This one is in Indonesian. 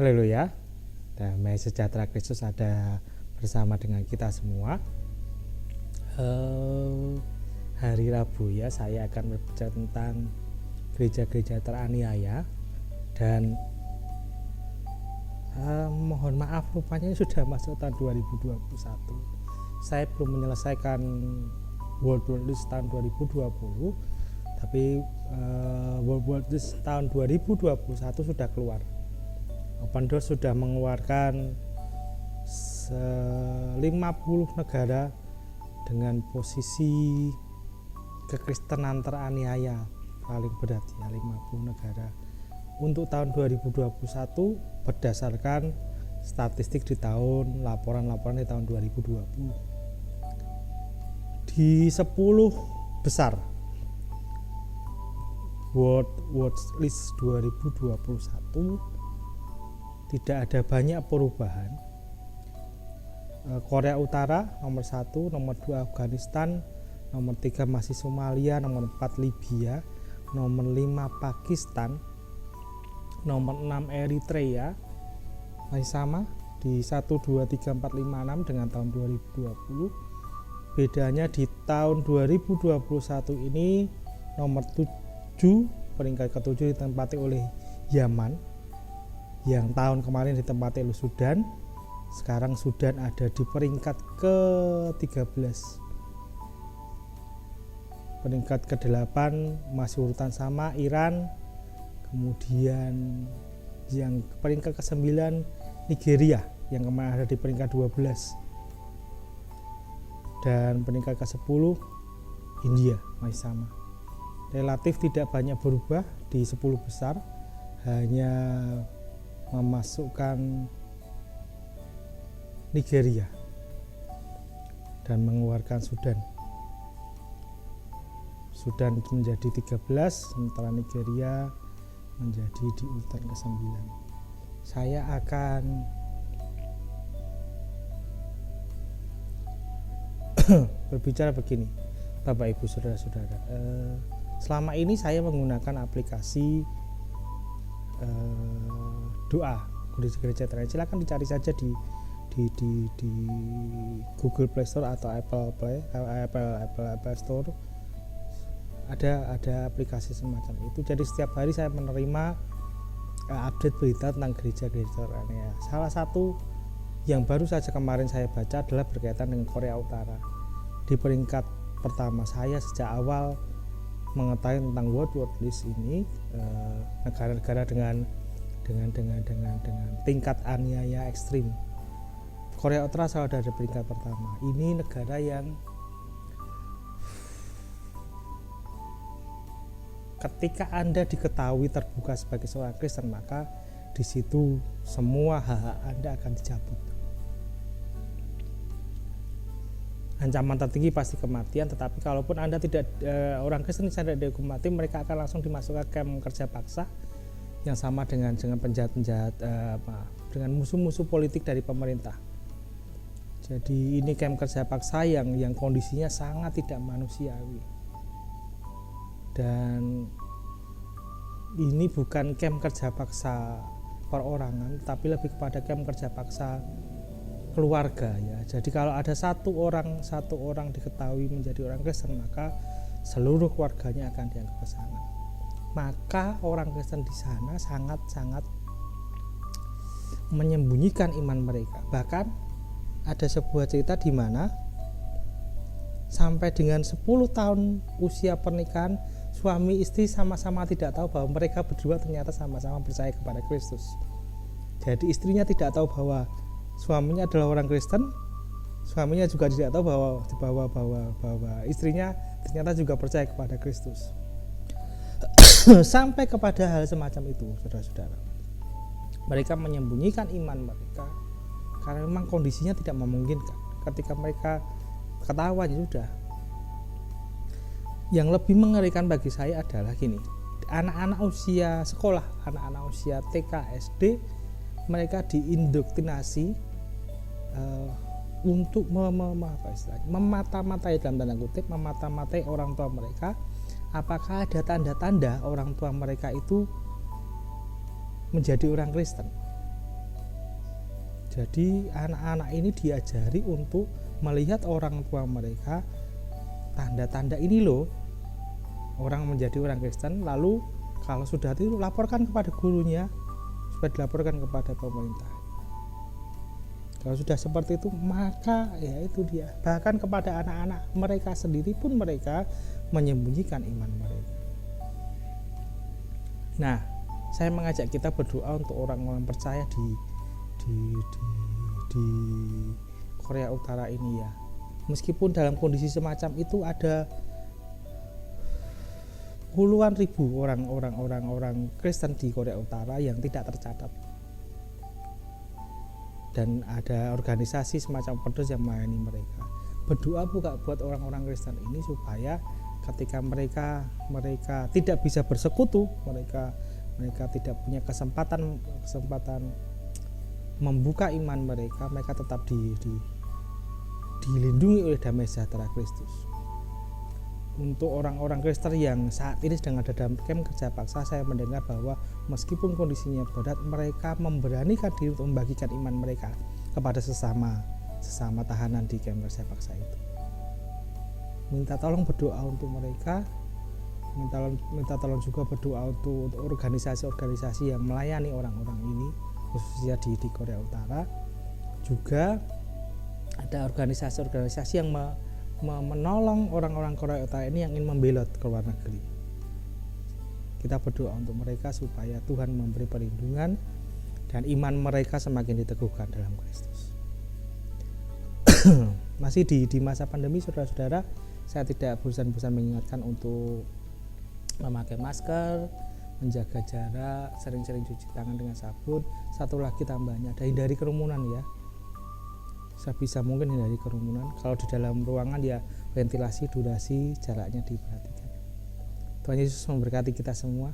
Haleluya, damai sejahtera Kristus ada bersama dengan kita semua. Hari Rabu ya, saya akan berbicara tentang gereja-gereja teraniaya. Dan mohon maaf, rupanya sudah masuk tahun 2021. Saya belum menyelesaikan World List tahun 2020, tapi World List tahun 2021 sudah keluar. Open Doors sudah mengeluarkan 50 negara dengan posisi kekristenan teraniaya paling berat ya, 50 negara untuk tahun 2021 berdasarkan statistik di tahun laporan-laporan di tahun 2020. Di 10 besar World List 2021 tidak ada banyak perubahan. Korea Utara nomor 1, nomor 2 Afghanistan, nomor 3 masih Somalia, nomor 4 Libya, nomor 5 Pakistan, nomor 6 Eritrea, masih sama di 1, 2, 3, 4, 5, 6 dengan tahun 2020. Bedanya di tahun 2021 ini nomor 7, peringkat ke-7 ditempati oleh Yaman, yang tahun kemarin ditempati oleh Sudan. Sekarang Sudan ada di peringkat ke-13. Peringkat ke-8 masih urutan sama Iran. Kemudian yang peringkat ke-9 Nigeria yang kemarin ada di peringkat 12. Dan peringkat ke-10 India masih sama. Relatif tidak banyak berubah di 10 besar, hanya memasukkan Nigeria dan mengeluarkan Sudan menjadi 13, sementara Nigeria menjadi di urutan ke-9. Saya akan berbicara begini, Bapak Ibu Saudara-saudara. Selama ini saya menggunakan aplikasi doa gereja teraniaya. Silakan dicari saja di Google Play Store atau Apple Store. Ada aplikasi semacam itu. Jadi setiap hari saya menerima update berita tentang gereja-gereja teraniaya. Salah satu yang baru saja kemarin saya baca adalah berkaitan dengan Korea Utara. Di peringkat pertama saya sejak awal mengetahui tentang World List ini, negara-negara dengan tingkat aniaya ekstrim. Korea Utara selalu ada di peringkat pertama. Ini negara yang ketika Anda diketahui terbuka sebagai seorang Kristen, maka di situ semua hak Anda akan dicabut. Ancaman tertinggi pasti kematian, tetapi kalaupun Anda tidak orang Kristen tidak dihukum mati, mereka akan langsung dimasukkan ke kamp kerja paksa yang sama dengan penjahat-penjahat dengan musuh-musuh politik dari pemerintah. Jadi ini kamp kerja paksa yang kondisinya sangat tidak manusiawi. Dan ini bukan kamp kerja paksa perorangan, tapi lebih kepada kamp kerja paksa keluarga ya. Jadi kalau ada satu orang diketahui menjadi orang Kristen, maka seluruh keluarganya akan dianggap ke sana. Maka orang Kristen di sana sangat-sangat menyembunyikan iman mereka. Bahkan ada sebuah cerita di mana sampai dengan 10 tahun usia pernikahan, suami istri sama-sama tidak tahu bahwa mereka berdua ternyata sama-sama percaya kepada Kristus. Jadi istrinya tidak tahu bahwa suaminya adalah orang Kristen, suaminya juga tidak tahu bahwa istrinya ternyata juga percaya kepada Kristus. Sampai kepada hal semacam itu, saudara-saudara. Mereka menyembunyikan iman mereka karena memang kondisinya tidak memungkinkan. Ketika mereka ketahuan, ya sudah. Yang lebih mengerikan bagi saya adalah gini, anak-anak usia sekolah, anak-anak usia TK, SD, mereka diindoktrinasi untuk memata-matai, dalam tanda kutip, memata-matai orang tua mereka. Apakah ada tanda-tanda orang tua mereka itu menjadi orang Kristen? Jadi anak-anak ini diajari untuk melihat orang tua mereka, tanda-tanda ini loh orang menjadi orang Kristen, lalu kalau sudah itu laporkan kepada gurunya supaya dilaporkan kepada pemerintah. Kalau sudah seperti itu, maka ya itu dia, bahkan kepada anak-anak mereka sendiri pun mereka menyembunyikan iman mereka. Nah, saya mengajak kita berdoa untuk orang-orang percaya di Korea Utara ini ya. Meskipun dalam kondisi semacam itu ada puluhan ribu orang Kristen di Korea Utara yang tidak tercatat. Dan ada organisasi semacam Petrus yang melayani mereka. Berdoa bukan buat orang-orang Kristen ini supaya ketika mereka tidak bisa bersekutu, mereka tidak punya kesempatan membuka iman mereka tetap dilindungi oleh damai sejahtera Kristus. Untuk orang-orang Kristen yang saat ini sedang ada dalam camp kerja paksa, saya mendengar bahwa meskipun kondisinya berat, mereka memberanikan diri untuk membagikan iman mereka kepada sesama tahanan di camp kerja paksa itu. Minta tolong berdoa untuk mereka, minta tolong juga berdoa untuk organisasi-organisasi yang melayani orang-orang ini, khususnya di Korea Utara. Juga ada organisasi-organisasi yang menolong orang-orang Korea Utara ini yang ingin membelot ke luar negeri. Kita berdoa untuk mereka supaya Tuhan memberi perlindungan dan iman mereka semakin diteguhkan dalam Kristus. Masih di masa pandemi, saudara-saudara, saya tidak bosan-bosan mengingatkan untuk memakai masker, menjaga jarak, sering-sering cuci tangan dengan sabun. Satu lagi tambahnya, hindari kerumunan ya. Sebisa mungkin hindari kerumunan. Kalau di dalam ruangan ya ventilasi, durasi, jaraknya diperhatikan. Tuhan Yesus memberkati kita semua.